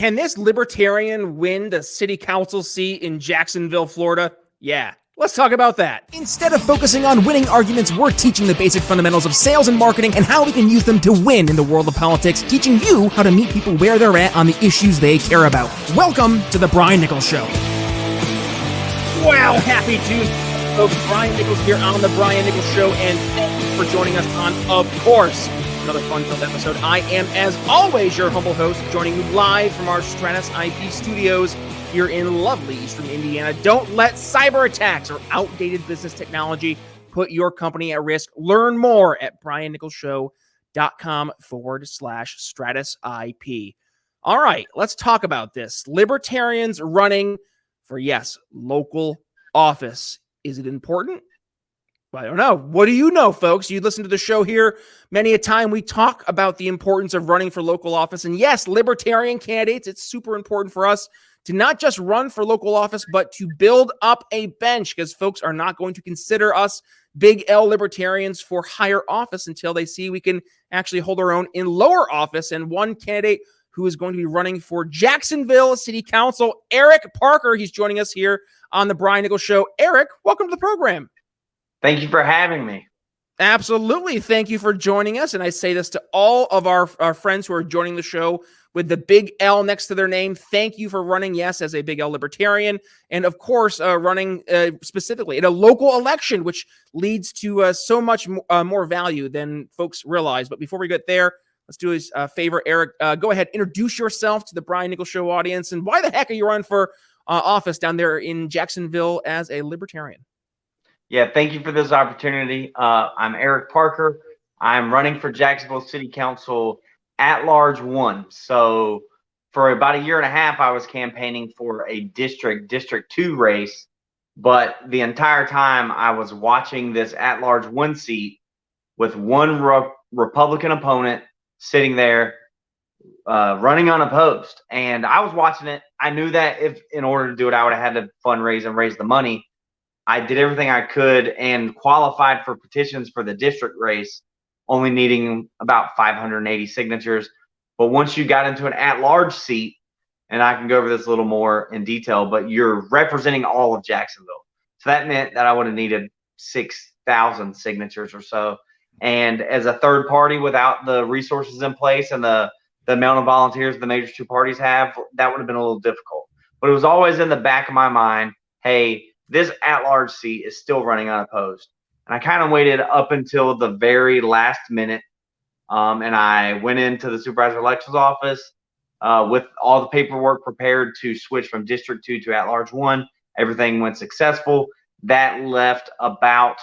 Can this Libertarian win the City Council seat in Jacksonville, Florida? Yeah, let's talk about that. Instead of focusing on winning arguments, we're teaching the basic fundamentals of sales and marketing and how we can use them to win in the world of politics, teaching you how to meet people where they're at on the issues they care about. Welcome to The Brian Nichols Show. Well, happy Tuesday, folks. Brian Nichols here on The Brian Nichols Show, and thank you for joining us on, of course, another fun-filled episode. I am, as always, your humble host, joining you live from our Stratus IP studios here in lovely Eastern Indiana. Don't let cyber attacks or outdated business technology put your company at risk. Learn more at briannicholsshow.com/Stratus IP. All right, let's talk about this. Libertarians running for, yes, local office. Is it important? I don't know. What do you know, folks? You listen to the show here many a time. We talk about the importance of running for local office. And yes, libertarian candidates, it's super important for us to not just run for local office, but to build up a bench, because folks are not going to consider us big L libertarians for higher office until they see we can actually hold our own in lower office. And one candidate who is going to be running for Jacksonville City Council, Eric Parker, he's joining us here on the Brian Nichols Show. Eric, welcome to the program. Thank you for having me. Absolutely. Thank you for joining us. And I say this to all of our friends who are joining the show with the big L next to their name. Thank you for running, yes, as a big L libertarian. And of course, running specifically in a local election, which leads to so much more value than folks realize. But before we get there, let's do a favor. Eric, go ahead, introduce yourself to the Brian Nichols Show audience. And why the heck are you running for office down there in Jacksonville as a libertarian? Yeah, thank you for this opportunity. I'm Eric Parker. I'm running for Jacksonville City Council at-large 1. So for about a year and a half, I was campaigning for a District 2 race. But the entire time, I was watching this at-large 1 seat with one Republican opponent sitting there running unopposed. And I was watching it. I knew that if in order to do it, I would have had to fundraise and raise the money. I did everything I could and qualified for petitions for the district race, only needing about 580 signatures. But once you got into an at-large seat, and I can go over this a little more in detail, but you're representing all of Jacksonville. So that meant that I would have needed 6,000 signatures or so. And as a third party, without the resources in place and the amount of volunteers the major two parties have, that would have been a little difficult. But it was always in the back of my mind, hey, this at-large seat is still running unopposed. And I kind of waited up until the very last minute, and I went into the supervisor elections office with all the paperwork prepared to switch from District 2 to at-large 1. Everything went successful. That left about,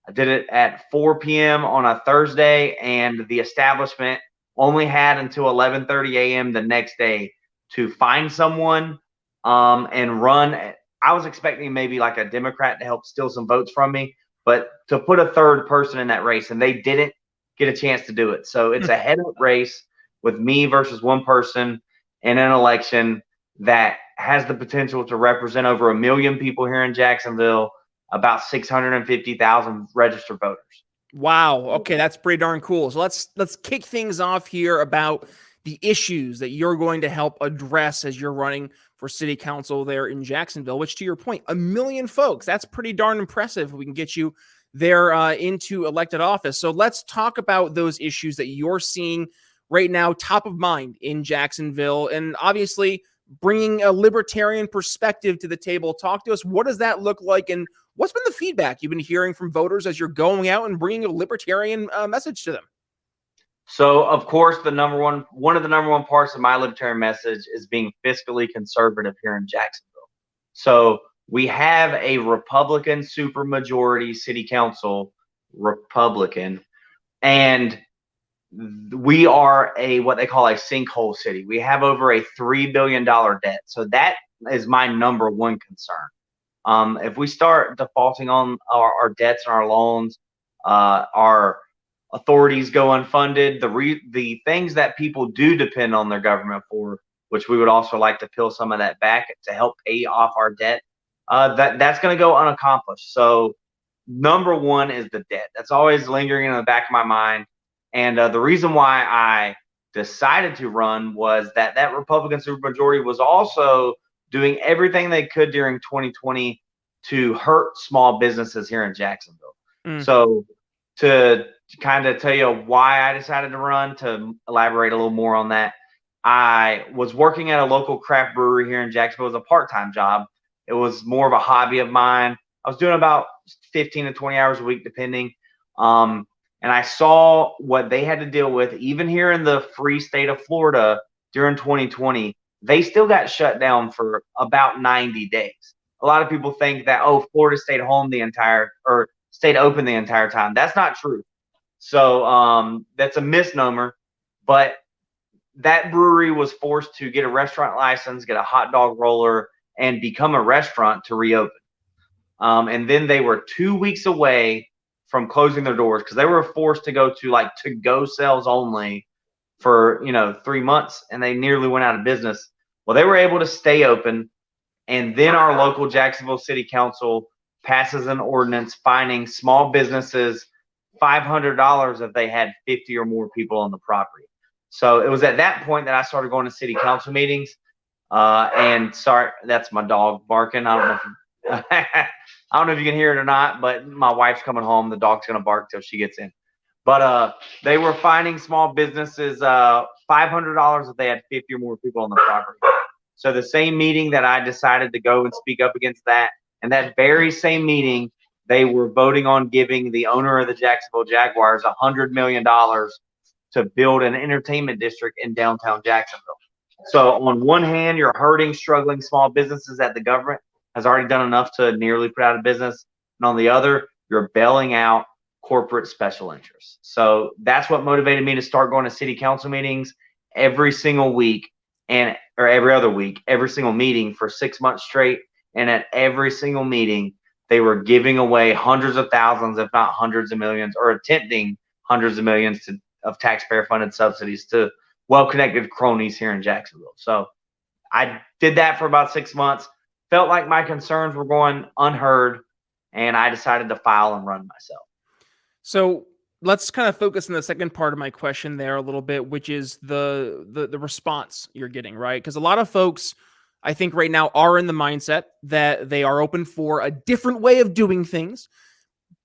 I did it at 4 p.m. on a Thursday, and the establishment only had until 11:30 a.m. the next day to find someone and run. I was expecting maybe like a Democrat to help steal some votes from me, but to put a third person in that race, and they didn't get a chance to do it. So it's a head-up race with me versus one person in an election that has the potential to represent over 1 million people here in Jacksonville, about 650,000 registered voters. Wow. Okay, that's pretty darn cool. So let's kick things off here about the issues that you're going to help address as you're running for city council there in Jacksonville, which, to your point, 1 million folks, that's pretty darn impressive if we can get you there into elected office. So let's talk about those issues that you're seeing right now, top of mind in Jacksonville, and obviously bringing a libertarian perspective to the table. Talk to us. What does that look like, and what's been the feedback you've been hearing from voters as you're going out and bringing a libertarian message to them? So, of course, one of the number one parts of my libertarian message is being fiscally conservative here in Jacksonville. So we have a Republican supermajority city council, Republican, and we are what they call a sinkhole city. We have over a $3 billion debt. So that is my number one concern. If we start defaulting on our debts and our loans, our authorities go unfunded, the things that people do depend on their government for, which we would also like to peel some of that back to help pay off our debt, that's going to go unaccomplished. So number one is the debt. That's always lingering in the back of my mind. And the reason why I decided to run was that Republican supermajority was also doing everything they could during 2020 to hurt small businesses here in Jacksonville. So to kind of tell you why I decided to run, to elaborate a little more on that, I was working at a local craft brewery here in Jacksonville. It was a part-time job. It was more of a hobby of mine. I was doing about 15 to 20 hours a week, depending. And I saw what they had to deal with, even here in the free state of Florida during 2020. They still got shut down for about 90 days. A lot of people think that, oh, Florida stayed stayed open the entire time. That's not true. So that's a misnomer. But that brewery was forced to get a restaurant license, get a hot dog roller, and become a restaurant to reopen. And then they were 2 weeks away from closing their doors because they were forced to go to like to-go sales only for 3 months, and they nearly went out of business. Well, they were able to stay open, and then our local Jacksonville City Council passes an ordinance fining small businesses $500 if they had 50 or more people on the property. So it was at that point that I started going to city council meetings. And sorry, that's my dog barking. I don't know if you can hear it or not, but my wife's coming home. The dog's gonna bark till she gets in. But they were fining small businesses $500 if they had 50 or more people on the property. So the same meeting that I decided to go and speak up against that, and that very same meeting, they were voting on giving the owner of the Jacksonville Jaguars $100 million to build an entertainment district in downtown Jacksonville. So on one hand, you're hurting struggling small businesses that the government has already done enough to nearly put out of business. And on the other, you're bailing out corporate special interests. So that's what motivated me to start going to city council meetings every single week or every other week, every single meeting for 6 months straight. And at every single meeting, they were giving away hundreds of thousands, if not hundreds of millions, or attempting hundreds of millions of taxpayer-funded subsidies to well-connected cronies here in Jacksonville. So I did that for about 6 months, felt like my concerns were going unheard, and I decided to file and run myself. So let's kind of focus on the second part of my question there a little bit, which is the response you're getting, right? Because a lot of folks, I think right now, are in the mindset that they are open for a different way of doing things,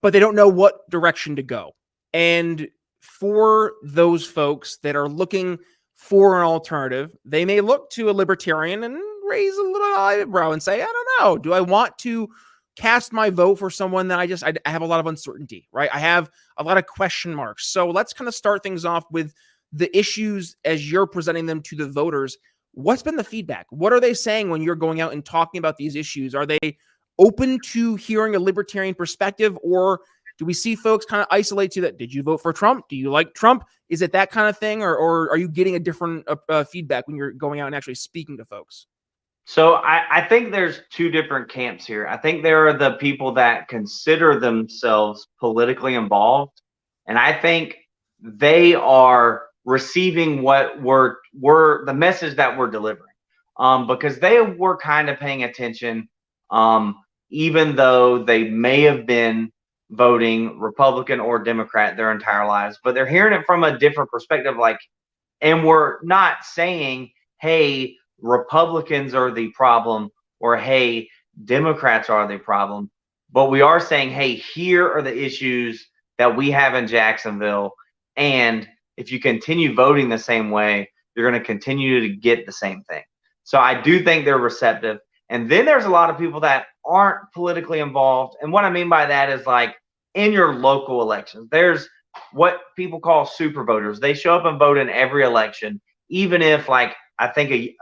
but they don't know what direction to go. And for those folks that are looking for an alternative, they may look to a libertarian and raise a little eyebrow and say, I don't know, do I want to cast my vote for someone that I have a lot of uncertainty, right? I have a lot of question marks. So let's kind of start things off with the issues as you're presenting them to the voters. What's been the feedback? What are they saying when you're going out and talking about these issues? Are they open to hearing a libertarian perspective, or do we see folks kind of isolate to that? Did you vote for Trump? Do you like Trump? Is it that kind of thing? Or are you getting a different feedback when you're going out and actually speaking to folks? So I think there's two different camps here. I think there are the people that consider themselves politically involved, and I think they are receiving what we're the message that we're delivering, because they were kind of paying attention, even though they may have been voting Republican or Democrat their entire lives, but they're hearing it from a different perspective. And we're not saying, hey, Republicans are the problem, or hey, Democrats are the problem, but we are saying, hey, here are the issues that we have in Jacksonville, and if you continue voting the same way, you're going to continue to get the same thing. So I do think they're receptive. And then there's a lot of people that aren't politically involved. And what I mean by that is, like, in your local elections, there's what people call super voters. They show up and vote in every election, even if, like, I think a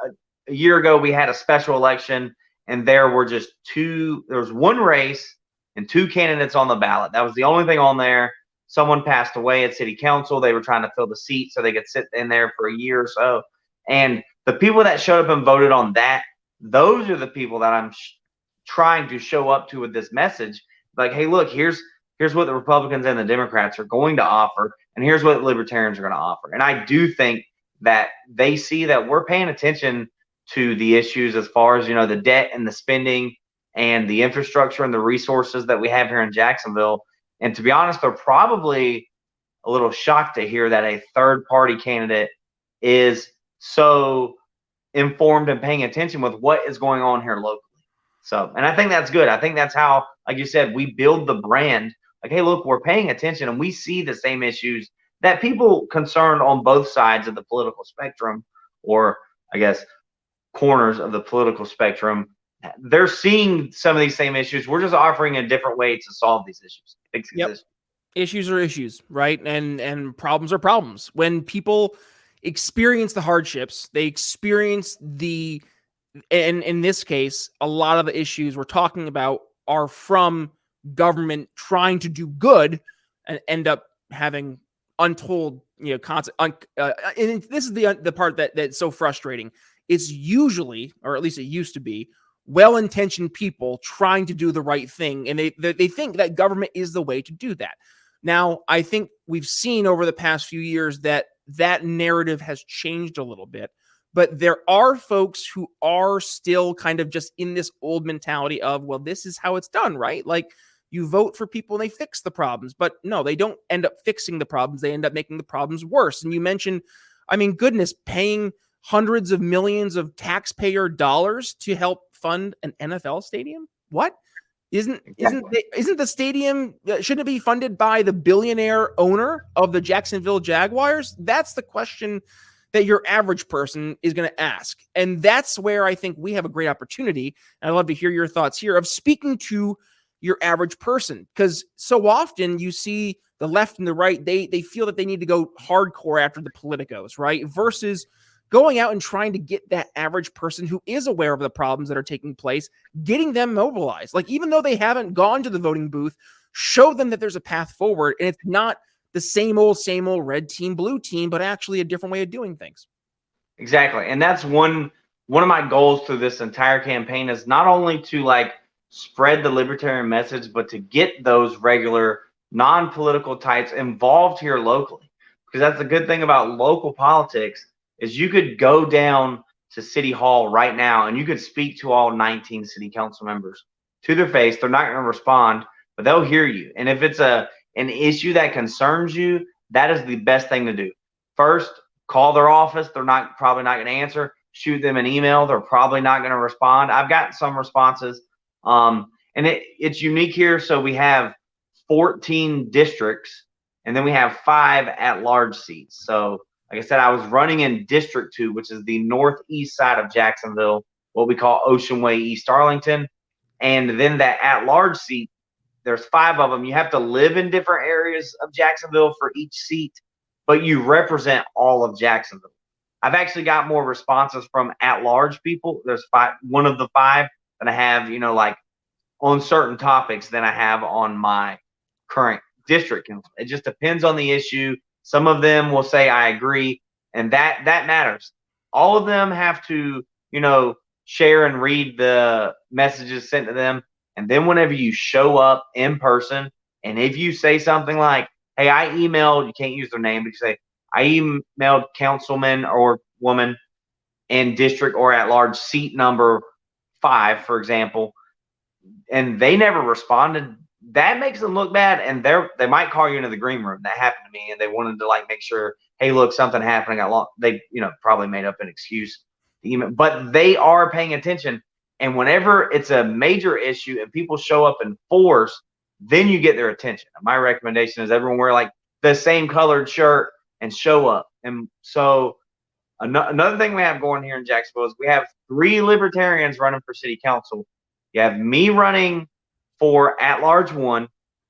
year ago we had a special election and there was one race and two candidates on the ballot. That was the only thing on there. Someone passed away at city council. They were trying to fill the seat so they could sit in there for a year or so. And the people that showed up and voted on that, those are the people that I'm trying to show up to with this message. Like, hey, look, here's what the Republicans and the Democrats are going to offer, and here's what the Libertarians are going to offer. And I do think that they see that we're paying attention to the issues as far as, the debt and the spending and the infrastructure and the resources that we have here in Jacksonville. And to be honest, they're probably a little shocked to hear that a third party candidate is so informed and paying attention with what is going on here locally. So, and I think that's good. I think that's how, like you said, we build the brand. Like, hey, look, we're paying attention and we see the same issues that people concerned on both sides of the political spectrum, or I guess corners of the political spectrum, they're seeing some of these same issues. We're just offering a different way to solve these issues, fix these issues. Issues are issues, right? And problems are problems. When people experience the hardships, they experience the, and in this case, a lot of the issues we're talking about are from government trying to do good and end up having untold, and this is the part that's so frustrating. It's usually, or at least it used to be, well-intentioned people trying to do the right thing, and they think that government is the way to do that. Now, I think we've seen over the past few years that narrative has changed a little bit, but there are folks who are still kind of just in this old mentality of, well, this is how it's done, right? Like, you vote for people and they fix the problems, but no, they don't end up fixing the problems. They end up making the problems worse. And you mentioned, I mean, goodness, paying hundreds of millions of taxpayer dollars to help fund an NFL stadium? What? Isn't the stadium, shouldn't it be funded by the billionaire owner of the Jacksonville Jaguars? That's the question that your average person is going to ask. And that's where I think we have a great opportunity. And I'd love to hear your thoughts here of speaking to your average person, because so often you see the left and the right, they feel that they need to go hardcore after the politicos, right? Versus going out and trying to get that average person who is aware of the problems that are taking place, getting them mobilized. Like, even though they haven't gone to the voting booth, show them that there's a path forward, and it's not the same old red team, blue team, but actually a different way of doing things. Exactly. And that's one of my goals through this entire campaign, is not only to like spread the libertarian message, but to get those regular non-political types involved here locally. Because that's the good thing about local politics, is you could go down to City Hall right now and you could speak to all 19 city council members to their face. They're not going to respond, but they'll hear you. And if it's an issue that concerns you, that is the best thing to do. First, call their office. They're probably not going to answer. Shoot them an email. They're probably not going to respond. I've gotten some responses. And it's unique here. So we have 14 districts, and then we have 5 at-large seats. So, like I said, I was running in District 2, which is the northeast side of Jacksonville, what we call Ocean Way, East Arlington. And then that at-large seat, there's 5 of them. You have to live in different areas of Jacksonville for each seat, but you represent all of Jacksonville. I've actually got more responses from at-large people. There's 5, one of the 5 that I have, like on certain topics than I have on my current district. It just depends on the issue. Some of them will say, I agree, and that matters. All of them have to, share and read the messages sent to them. And then whenever you show up in person, and if you say something like, hey, I emailed, you can't use their name, but you say, I emailed councilman or woman in district or at large seat number 5, for example, and they never responded, that makes them look bad, and they might call you into the green room. That happened to me, and they wanted to like make sure, hey, look, something happened. They probably made up an excuse, but they are paying attention. And whenever it's a major issue and people show up in force, then you get their attention. My recommendation is everyone wear like the same colored shirt and show up. And so another thing we have going here in Jacksonville is we have 3 libertarians running for city council. You have me running for at-large 1.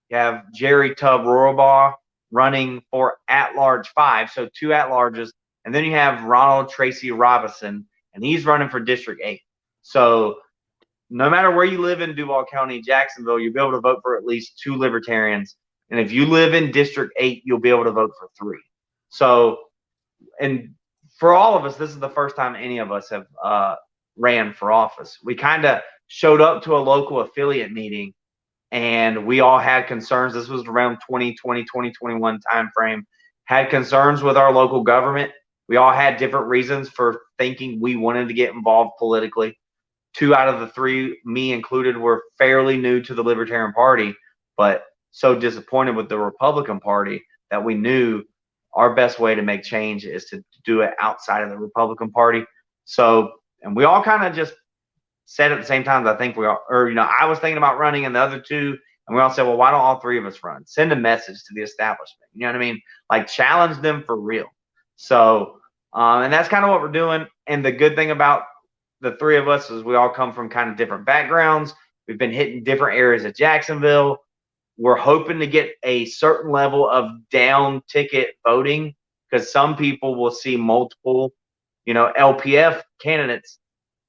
You have Jerry Tubb Rorabaugh running for at-large 5, so 2 at-larges. And then you have Ronald Tracy Robinson, and he's running for District 8. So no matter where you live in Duval County, Jacksonville, you'll be able to vote for at least 2 libertarians. And if you live in District 8, you'll be able to vote for 3. So, and for all of us, this is the first time any of us have ran for office. We kind of showed up to a local affiliate meeting, and we all had concerns. This was around 2020, 2021 timeframe. Had concerns with our local government. We all had different reasons for thinking we wanted to get involved politically. 2 out of the 3, me included, were fairly new to the Libertarian Party, but so disappointed with the Republican Party that we knew our best way to make change is to do it outside of the Republican Party. So, and we all kind of just said at the same time, I think we are, or, I was thinking about running and the other two, and we all said, well, why don't all three of us run? Send a message to the establishment. You know what I mean? Like, challenge them for real. So, and that's kind of what we're doing. And the good thing about the three of us is we all come from kind of different backgrounds. We've been hitting different areas of Jacksonville. We're hoping to get a certain level of down ticket voting, because some people will see multiple, LPF candidates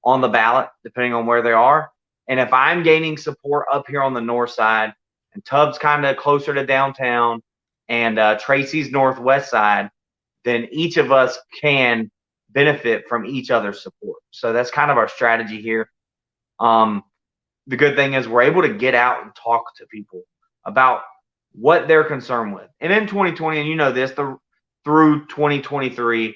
on the ballot, depending on where they are. And if I'm gaining support up here on the north side, and Tubbs kind of closer to downtown, and Tracy's northwest side, then each of us can benefit from each other's support. So that's kind of our strategy here. The good thing is we're able to get out and talk to people about what they're concerned with. And in 2020, and this, through 2023,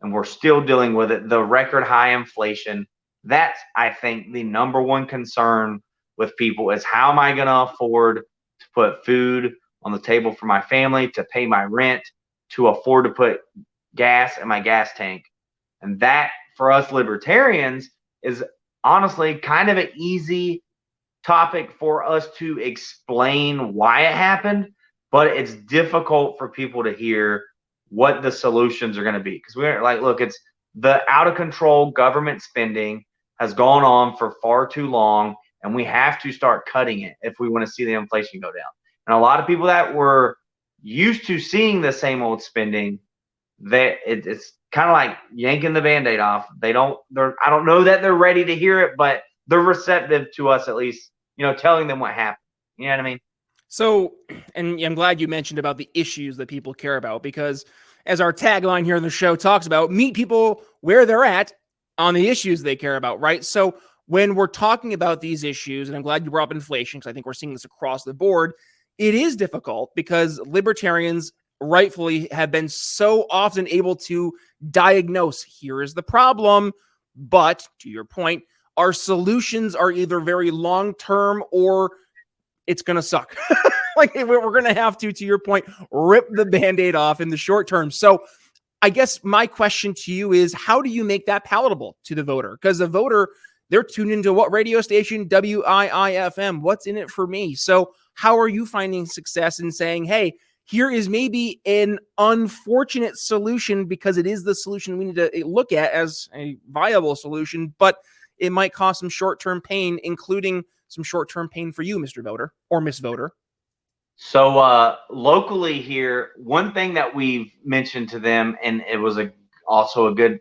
and we're still dealing with it, the record high inflation. That's, I think, the number one concern with people is, how am I going to afford to put food on the table for my family, to pay my rent, to afford to put gas in my gas tank? And that, for us libertarians, is honestly kind of an easy topic for us to explain why it happened, but it's difficult for people to hear what the solutions are going to be. Because we're like, look, it's the out of control government spending has gone on for far too long, and we have to start cutting it if we want to see the inflation go down. And a lot of people that were used to seeing the same old spending, it's kind of like yanking the Band-Aid off. I don't know that they're ready to hear it, but they're receptive to us, at least, telling them what happened. You know what I mean? So, and I'm glad you mentioned about the issues that people care about, because as our tagline here in the show talks about, meet people where they're at on the issues they care about, right? So when we're talking about these issues, and I'm glad you brought up inflation, because I think we're seeing this across the board, it is difficult because libertarians rightfully have been so often able to diagnose, here is the problem, but to your point, our solutions are either very long-term or it's going to suck. Like, we're going to have to your point, rip the Band-Aid off in the short term. So I guess my question to you is, how do you make that palatable to the voter? Because the voter, they're tuned into what radio station? WIIFM. What's in it for me? So how are you finding success in saying, hey, here is maybe an unfortunate solution, because it is the solution we need to look at as a viable solution, but it might cause some short-term pain, including some short-term pain for you, Mr. Voter or Miss Voter? So locally here, one thing that we've mentioned to them, and it was also a good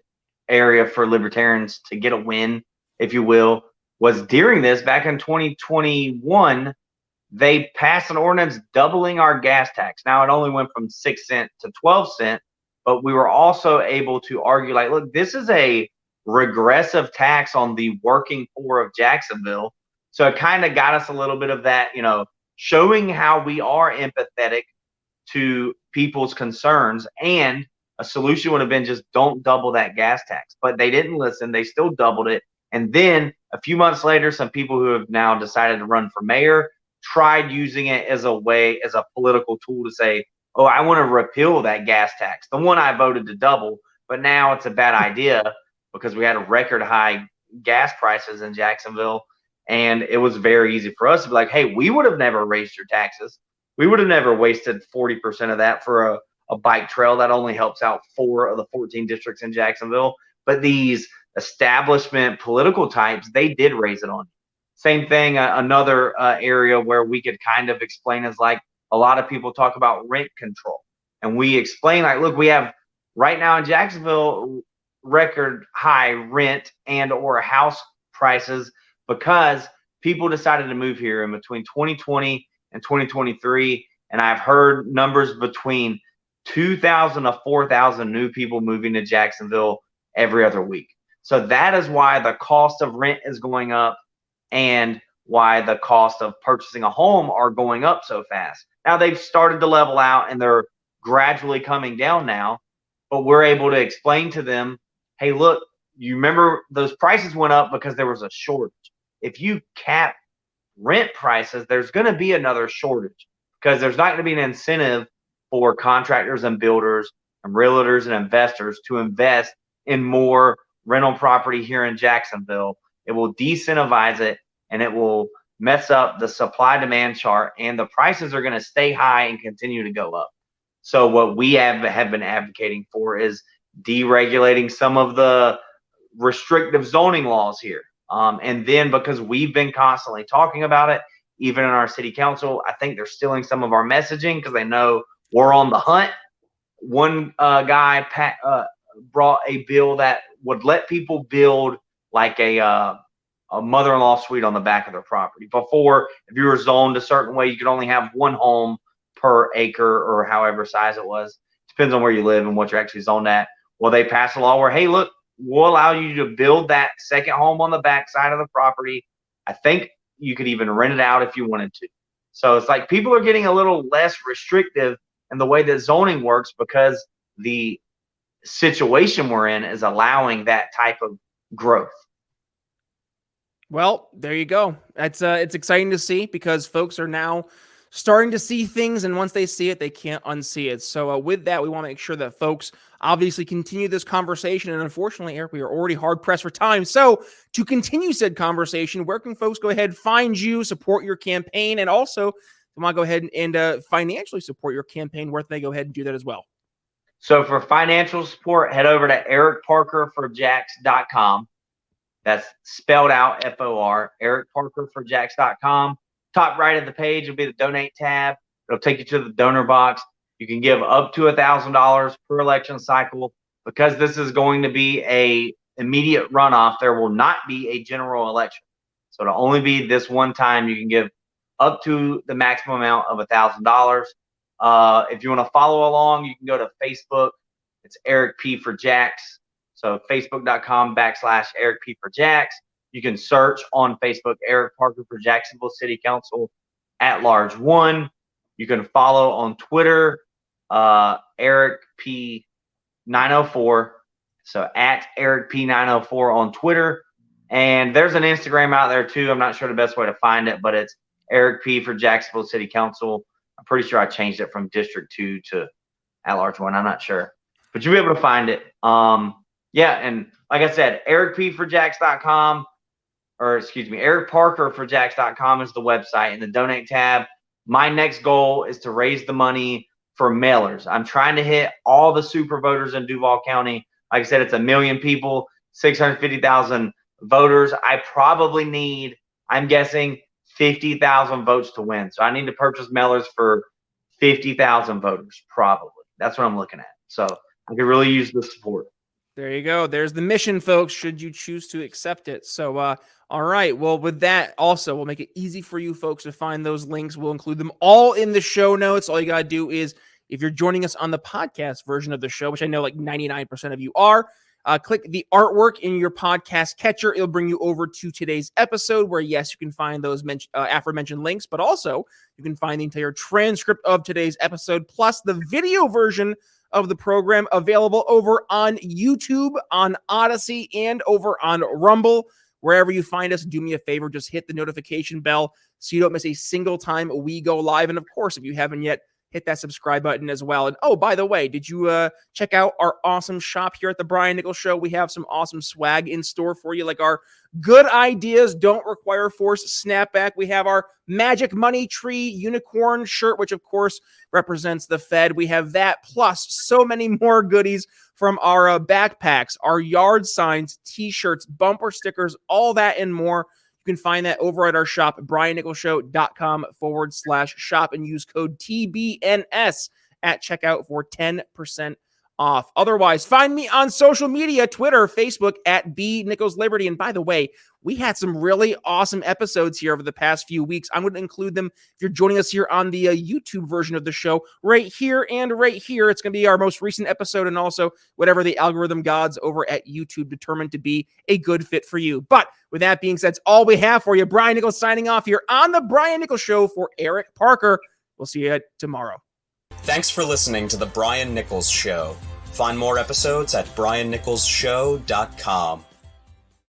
area for libertarians to get a win, if you will, was during this, back in 2021, they passed an ordinance doubling our gas tax. Now, it only went from 6 cents to 12 cents, but we were also able to argue, like, look, this is a regressive tax on the working poor of Jacksonville. So it kind of got us a little bit of that, showing how we are empathetic to people's concerns. And a solution would have been just don't double that gas tax. But they didn't listen. They still doubled it. And then a few months later, some people who have now decided to run for mayor tried using it as a political tool to say, oh, I want to repeal that gas tax, the one I voted to double, but now it's a bad idea because we had a record high gas prices in Jacksonville. And it was very easy for us to be like, hey, we would have never raised your taxes. We would have never wasted 40% of that for a bike trail that only helps out 4 of the 14 districts in Jacksonville. But these establishment political types, they did raise it on. Same thing, another area where we could kind of explain is, like, a lot of people talk about rent control. And we explain, like, look, we have right now in Jacksonville record high rent and or house prices, because people decided to move here in between 2020 and 2023. And I've heard numbers between 2,000 to 4,000 new people moving to Jacksonville every other week. So that is why the cost of rent is going up and why the cost of purchasing a home are going up so fast. Now they've started to level out and they're gradually coming down now, but we're able to explain to them, hey, look, you remember those prices went up because there was a shortage. If you cap rent prices, there's going to be another shortage because there's not going to be an incentive for contractors and builders and realtors and investors to invest in more rental property here in Jacksonville. It will deincentivize it, and it will mess up the supply-demand chart, and the prices are going to stay high and continue to go up. So what we have been advocating for is deregulating some of the restrictive zoning laws here. And then because we've been constantly talking about it, even in our city council, I think they're stealing some of our messaging because they know we're on the hunt. One guy brought a bill that would let people build like a mother-in-law suite on the back of their property. Before, if you were zoned a certain way, you could only have one home per acre or however size it was. Depends on where you live and what you're actually zoned at. Well, they passed a law where, hey, look, we'll allow you to build that second home on the back side of the property. I think you could even rent it out if you wanted to. So it's like people are getting a little less restrictive in the way that zoning works because the situation we're in is allowing that type of growth. Well, there you go. It's exciting to see because folks are now starting to see things, and once they see it, they can't unsee it. So with that, we want to make sure that folks obviously continue this conversation. And unfortunately, Eric, we are already hard pressed for time. So to continue said conversation, where can folks go ahead, find you, support your campaign, and also if you want to go ahead and financially support your campaign, where can they go ahead and do that as well? So for financial support, head over to ericparkerforjax.com. That's spelled out FOR, ericparkerforjax.com. Top right of the page will be the donate tab. It'll take you to the donor box. You can give up to $1,000 per election cycle. Because this is going to be a immediate runoff, there will not be a general election. So it'll only be this one time. You can give up to the maximum amount of $1,000. If you want to follow along, you can go to Facebook. It's Eric P for Jax. So facebook.com/Eric P for Jax. You can search on Facebook, Eric Parker for Jacksonville City Council at large 1. You can follow on Twitter, Eric P 904. So at Eric P 904 on Twitter. And there's an Instagram out there too. I'm not sure the best way to find it, but it's Eric P for Jacksonville City Council. I'm pretty sure I changed it from District 2 to at large 1. I'm not sure, but you'll be able to find it. Yeah, and like I said, ericparkerforjax.com, or excuse me, ericparkerforjax.com is the website, and the donate tab. My next goal is to raise the money for mailers. I'm trying to hit all the super voters in Duval County. Like I said, it's 1 million people, 650,000 voters. I probably need, I'm guessing, 50,000 votes to win. So I need to purchase mailers for 50,000 voters, probably. That's what I'm looking at. So I could really use the support. There you go. There's the mission, folks, should you choose to accept it. So, all right. Well, with that, also, we'll make it easy for you folks to find those links. We'll include them all in the show notes. All you got to do is, if you're joining us on the podcast version of the show, which I know like 99% of you are, click the artwork in your podcast catcher. It'll bring you over to today's episode where, yes, you can find those aforementioned links, but also you can find the entire transcript of today's episode, plus the video version of the program available over on YouTube, on Odyssey, and over on Rumble. Wherever you find us, do me a favor, just hit the notification bell so you don't miss a single time we go live. And of course, if you haven't yet, hit that subscribe button as well. And oh, by the way, did you check out our awesome shop here at the Brian Nichols Show? We have some awesome swag in store for you, like our Good Ideas Don't Require Force snapback. We have our Magic Money Tree unicorn shirt, which of course represents the Fed. We have that, plus so many more goodies from our backpacks, our yard signs, t-shirts, bumper stickers, all that and more. You can find that over at our shop, briannicholsshow.com/shop, and use code TBNS at checkout for 10% off. Otherwise, find me on social media, Twitter, Facebook at @BNicholsLiberty. And by the way, we had some really awesome episodes here over the past few weeks. I'm going to include them if you're joining us here on the YouTube version of the show, right here and right here. It's going to be our most recent episode, and also whatever the algorithm gods over at YouTube determined to be a good fit for you. But with that being said, that's all we have for you. Brian Nichols signing off here on the Brian Nichols Show for Eric Parker. We'll see you tomorrow. Thanks for listening to The Brian Nichols Show. Find more episodes at briannicholsshow.com.